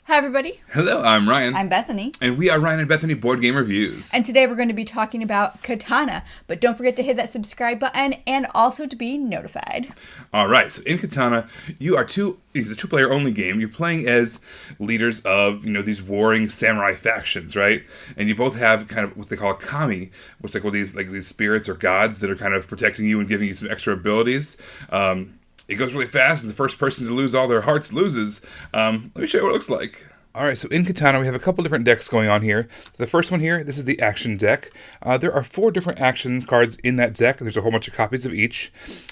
Hi, everybody. Hello, I'm Ryan. I'm Bethany. And we are Ryan and Bethany Board Game Reviews. And today we're going to be talking about Katana. But don't forget to hit that subscribe button and also to be notified. All right, so in Katana, it's a two-player only game. You're playing as leaders of, these warring samurai factions, right? And you both have kind of what they call a kami, which is these spirits or gods that are kind of protecting you and giving you some extra abilities. It goes really fast, and the first person to lose all their hearts loses. Let me show you what it looks like. All right, so in Katana, we have a couple different decks going on here. The first one here, this is the action deck. There are 4 different action cards in that deck. There's a whole bunch of copies of each.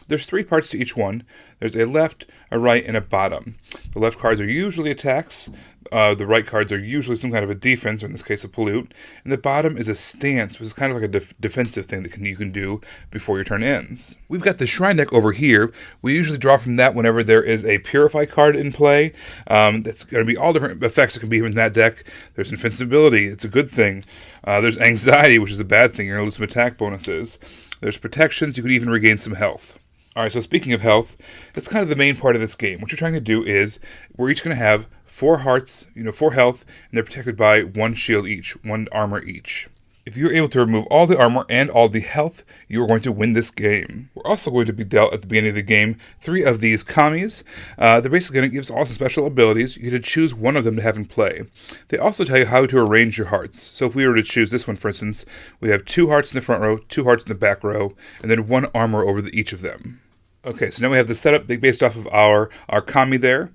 There's 3 parts to each one. There's a left, a right, and a bottom. The left cards are usually attacks. The right cards are usually some kind of a defense, or in this case, a pollute. And the bottom is a stance, which is kind of like a defensive thing that you can do before your turn ends. We've got the shrine deck over here. We usually draw from that whenever there is a purify card in play. That's going to be all different effects that can be in that deck. There's invincibility. It's a good thing. There's anxiety, which is a bad thing. You're going to lose some attack bonuses. There's protections. You could even regain some health. All right, so speaking of health, that's kind of the main part of this game. What you're trying to do is we're each going to have 4 hearts, 4 health, and they're protected by 1 shield each, 1 armor each. If you're able to remove all the armor and all the health, you are going to win this game. We're also going to be dealt at the beginning of the game 3 of these kamis. They're basically going to give us also special abilities. You get to choose one of them to have in play. They also tell you how to arrange your hearts. So if we were to choose this one, for instance, we have 2 hearts in the front row, 2 hearts in the back row, and then 1 armor over each of them. Okay, so now we have the setup based off of our kami there.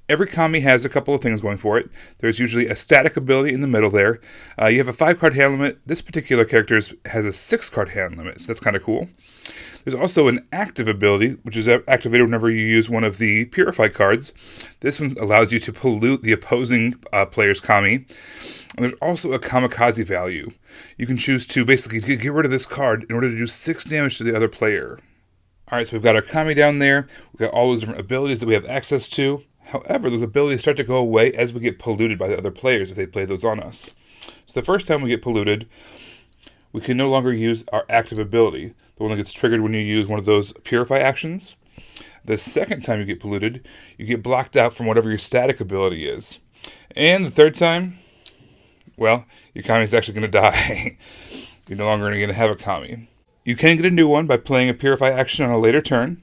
Every kami has a couple of things going for it. There's usually a static ability in the middle there. You have a 5-card hand limit. This particular character has a 6-card hand limit, so that's kind of cool. There's also an active ability, which is activated whenever you use one of the Purify cards. This one allows you to pollute the opposing player's kami. And there's also a kamikaze value. You can choose to basically get rid of this card in order to do 6 damage to the other player. All right, so we've got our kami down there. We've got all those different abilities that we have access to. However, those abilities start to go away as we get polluted by the other players if they play those on us. So the first time we get polluted, we can no longer use our active ability, the one that gets triggered when you use one of those purify actions. The second time you get polluted, you get blocked out from whatever your static ability is. And the third time, well, your kami is actually going to die. You're no longer going to have a kami. You can get a new one by playing a purify action on a later turn.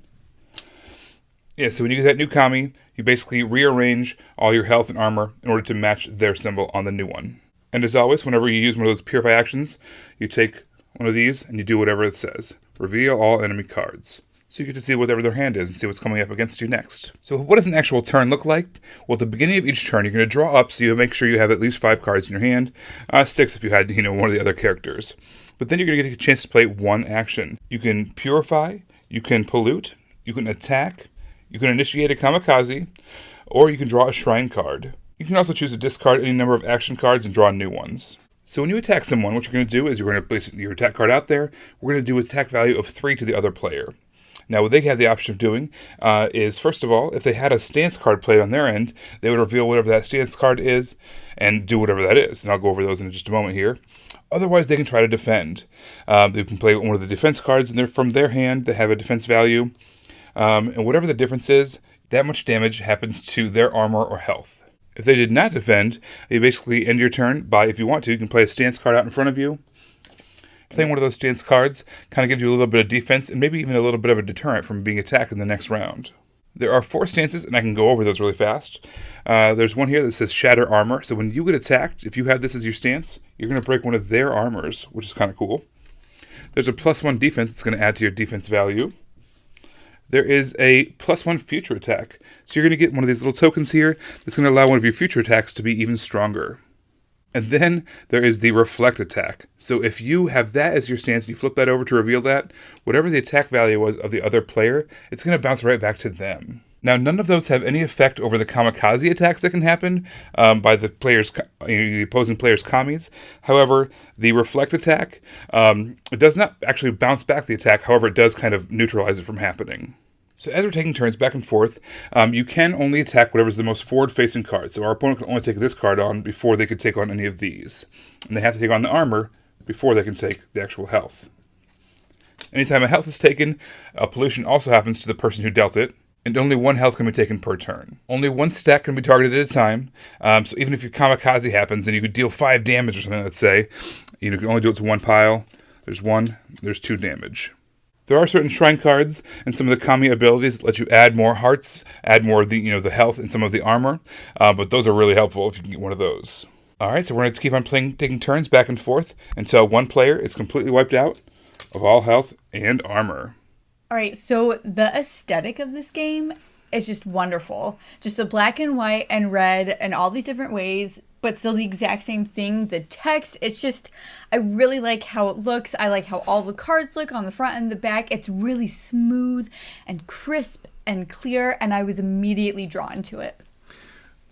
Yeah, so when you get that new kami, you basically rearrange all your health and armor in order to match their symbol on the new one. And as always, whenever you use one of those purify actions, you take one of these and you do whatever it says. Reveal all enemy cards. So you get to see whatever their hand is and see what's coming up against you next. So what does an actual turn look like? Well, at the beginning of each turn, you're going to draw up, so you make sure you have at least 5 cards in your hand. 6 if you had, one of the other characters. But then you're going to get a chance to play 1 action. You can purify, you can pollute, you can attack, you can initiate a kamikaze, or you can draw a shrine card. You can also choose to discard any number of action cards and draw new ones. So when you attack someone, what you're going to do is you're going to place your attack card out there. We're going to do an attack value of 3 to the other player. Now, what they have the option of doing is, first of all, if they had a stance card played on their end, they would reveal whatever that stance card is and do whatever that is. And I'll go over those in just a moment here. Otherwise, they can try to defend. They can play one of the defense cards, and they're from their hand. They have a defense value. And whatever the difference is, that much damage happens to their armor or health. If they did not defend, you basically end your turn by, if you want to, you can play a stance card out in front of you. Playing one of those stance cards kind of gives you a little bit of defense and maybe even a little bit of a deterrent from being attacked in the next round. There are 4 stances, and I can go over those really fast. There's one here that says Shatter Armor. So when you get attacked, if you have this as your stance, you're going to break one of their armors, which is kind of cool. There's a +1 defense that's going to add to your defense value. There is a +1 future attack. So you're going to get one of these little tokens here that's going to allow one of your future attacks to be even stronger. And then there is the reflect attack. So if you have that as your stance, you flip that over to reveal that, whatever the attack value was of the other player, it's going to bounce right back to them. Now, none of those have any effect over the kamikaze attacks that can happen by the opposing player's kamis. However, the reflect attack, it does not actually bounce back the attack. However, it does kind of neutralize it from happening. So as we're taking turns back and forth, you can only attack whatever's the most forward-facing card. So our opponent can only take this card on before they could take on any of these. And they have to take on the armor before they can take the actual health. Anytime a health is taken, a pollution also happens to the person who dealt it. and only one health can be taken per turn. Only one stack can be targeted at a time, so even if your kamikaze happens and you could deal 5 damage or something, let's say, you can only do it to one pile. There's 2 damage. There are certain shrine cards and some of the Kami abilities that let you add more hearts, add more of the the health and some of the armor, but those are really helpful if you can get one of those. All right, so we're going to keep on playing, taking turns back and forth until one player is completely wiped out of all health and armor. All right, so the aesthetic of this game is just wonderful. Just the black and white and red and all these different ways, but still the exact same thing. The text, it's just, I really like how it looks. I like how all the cards look on the front and the back. It's really smooth and crisp and clear, and I was immediately drawn to it.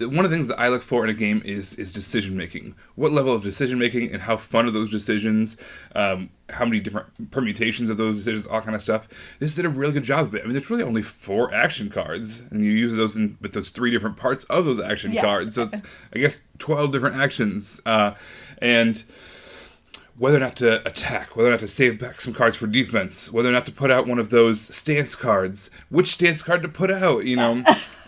One of the things that I look for in a game is decision making. What level of decision making and how fun are those decisions? How many different permutations of those decisions? All kind of stuff. This did a really good job of it. I mean, there's really only 4 action cards, and you use those with those 3 different parts of those action cards. So it's, I guess, 12 different actions, and whether or not to attack, whether or not to save back some cards for defense, whether or not to put out one of those stance cards, which stance card to put out,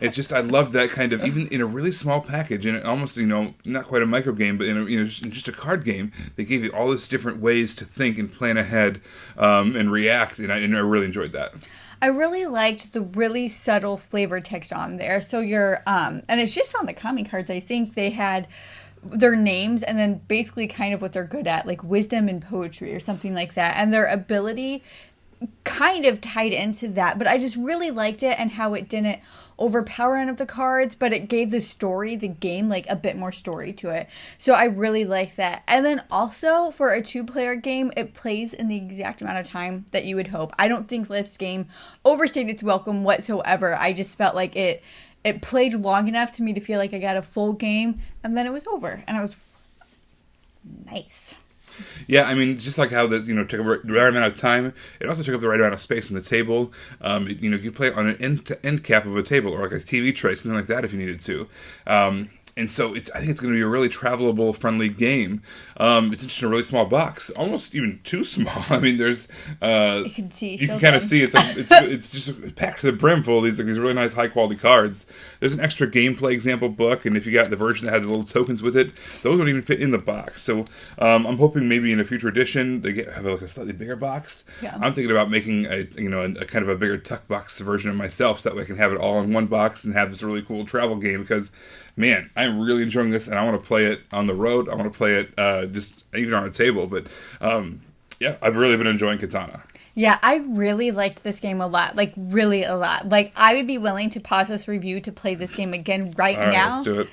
It's just, I love that kind of, even in a really small package, and almost, not quite a micro game, but in just a card game, they gave you all these different ways to think and plan ahead and react, and I really enjoyed that. I really liked the really subtle flavor text on there. So and it's just on the Kami cards, I think they had their names and then basically kind of what they're good at, like wisdom and poetry or something like that, and their ability kind of tied into that. But I just really liked it and how it didn't overpower any of the cards, but it gave the game, like a bit more story to it. So I really like that. And then also for a 2-player game, it plays in the exact amount of time that you would hope. I don't think this game overstayed its welcome whatsoever. I just felt like it played long enough to me to feel like I got a full game, and then it was over, and it was nice. Yeah, I mean, just like how took up the right amount of time, it also took up the right amount of space on the table. You could play it on an end cap of a table or like a TV tray, something like that, if you needed to. And so I think it's going to be a really travelable, friendly game. It's just a really small box, almost even too small. I mean, there's you can kind of see it's just packed to the brim full of these really nice, high quality cards. There's an extra gameplay example book, and if you got the version that had the little tokens with it, those don't even fit in the box. So I'm hoping maybe in a future edition they have like a slightly bigger box. Yeah. I'm thinking about making a kind of a bigger tuck box version of myself, so that way I can have it all in one box and have this really cool travel game. Because man, I'm really enjoying this, and I want to play it on the road. I want to play it just even on a table. But yeah, I've really been enjoying Katana. Yeah, I really liked this game a lot. Like, really a lot. Like, I would be willing to pause this review to play this game again right now. Let's do it.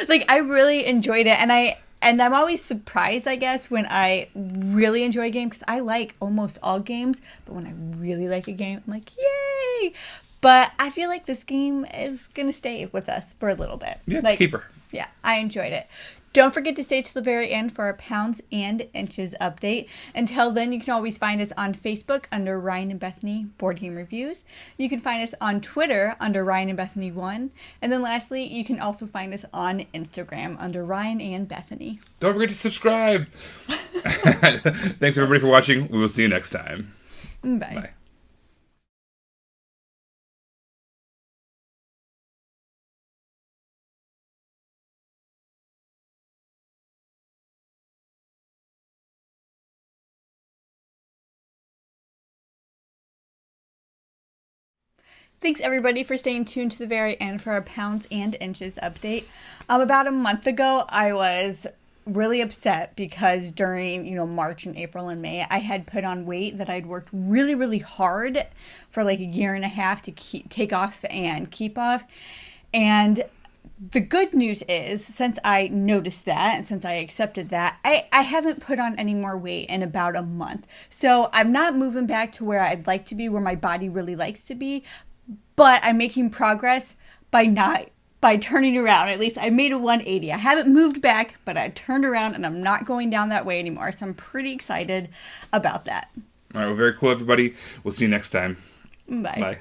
Like, I really enjoyed it. And I'm always surprised, I guess, when I really enjoy a game, because I like almost all games. But when I really like a game, I'm like, yay! But I feel like this game is going to stay with us for a little bit. Yeah, it's a keeper. Yeah, I enjoyed it. Don't forget to stay till the very end for our pounds and inches update. Until then, you can always find us on Facebook under Ryan and Bethany Board Game Reviews. You can find us on Twitter under Ryan and Bethany 1. And then lastly, you can also find us on Instagram under Ryan and Bethany. Don't forget to subscribe. Thanks everybody for watching. We will see you next time. Bye. Bye. Thanks everybody for staying tuned to the very end for our pounds and inches update. About a month ago, I was really upset because during March and April and May, I had put on weight that I'd worked really, really hard for like a year and a half to take off and keep off. And the good news is, since I noticed that and since I accepted that, I haven't put on any more weight in about a month. So I'm not moving back to where I'd like to be, where my body really likes to be. But I'm making progress by turning around. At least I made a 180. I haven't moved back, but I turned around and I'm not going down that way anymore. So I'm pretty excited about that. All right, well, very cool, everybody. We'll see you next time. Bye. Bye.